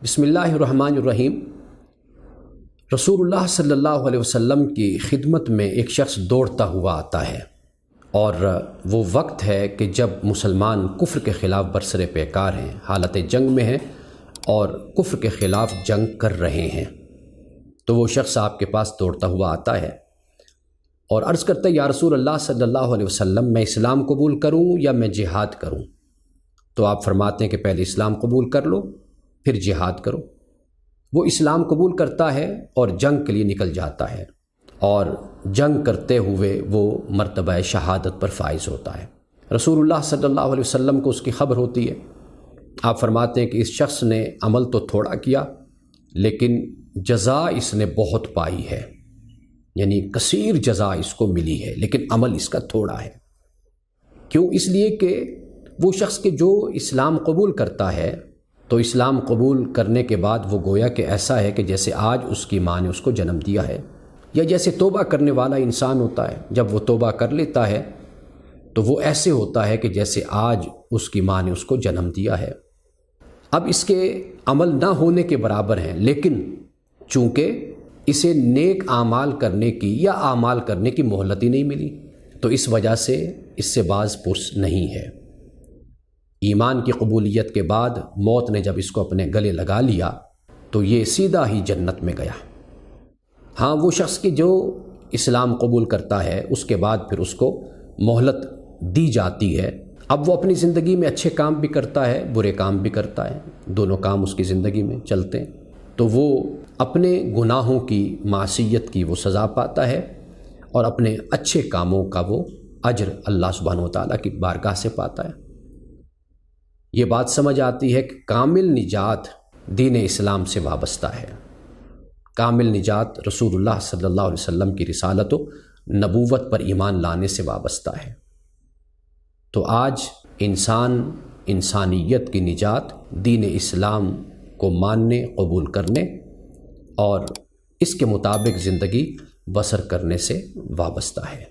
بسم اللہ الرحمن الرحیم۔ رسول اللہ صلی اللہ علیہ وسلم کی خدمت میں ایک شخص دوڑتا ہوا آتا ہے، اور وہ وقت ہے کہ جب مسلمان کفر کے خلاف برسر پیکار ہیں، حالت جنگ میں ہیں اور کفر کے خلاف جنگ کر رہے ہیں۔ تو وہ شخص آپ کے پاس دوڑتا ہوا آتا ہے اور عرض کرتا ہے، یا رسول اللہ صلی اللہ علیہ وسلم، میں اسلام قبول کروں یا میں جہاد کروں؟ تو آپ فرماتے ہیں کہ پہلے اسلام قبول کر لو پھر جہاد کرو۔ وہ اسلام قبول کرتا ہے اور جنگ کے لیے نکل جاتا ہے، اور جنگ کرتے ہوئے وہ مرتبہ شہادت پر فائز ہوتا ہے۔ رسول اللہ صلی اللہ علیہ وسلم کو اس کی خبر ہوتی ہے۔ آپ فرماتے ہیں کہ اس شخص نے عمل تو تھوڑا کیا، لیکن جزا اس نے بہت پائی ہے، یعنی کثیر جزا اس کو ملی ہے، لیکن عمل اس کا تھوڑا ہے۔ کیوں؟ اس لیے کہ وہ شخص کہ جو اسلام قبول کرتا ہے، تو اسلام قبول کرنے کے بعد وہ گویا کہ ایسا ہے کہ جیسے آج اس کی ماں نے اس کو جنم دیا ہے، یا جیسے توبہ کرنے والا انسان ہوتا ہے، جب وہ توبہ کر لیتا ہے تو وہ ایسے ہوتا ہے کہ جیسے آج اس کی ماں نے اس کو جنم دیا ہے۔ اب اس کے عمل نہ ہونے کے برابر ہیں، لیکن چونکہ اسے نیک اعمال کرنے کی یا اعمال کرنے کی مہلت ہی نہیں ملی، تو اس وجہ سے اس سے باز پرس نہیں ہے۔ ایمان کی قبولیت کے بعد موت نے جب اس کو اپنے گلے لگا لیا تو یہ سیدھا ہی جنت میں گیا۔ ہاں، وہ شخص کہ جو اسلام قبول کرتا ہے اس کے بعد پھر اس کو مہلت دی جاتی ہے۔ اب وہ اپنی زندگی میں اچھے کام بھی کرتا ہے، برے کام بھی کرتا ہے، دونوں کام اس کی زندگی میں چلتے ہیں، تو وہ اپنے گناہوں کی، معصیت کی وہ سزا پاتا ہے، اور اپنے اچھے کاموں کا وہ اجر اللہ سبحانہ وتعالیٰ کی بارگاہ سے پاتا ہے۔ یہ بات سمجھ آتی ہے کہ کامل نجات دین اسلام سے وابستہ ہے۔ کامل نجات رسول اللہ صلی اللہ علیہ وسلم کی رسالت و نبوت پر ایمان لانے سے وابستہ ہے۔ تو آج انسانیت کی نجات دین اسلام کو ماننے، قبول کرنے اور اس کے مطابق زندگی بسر کرنے سے وابستہ ہے۔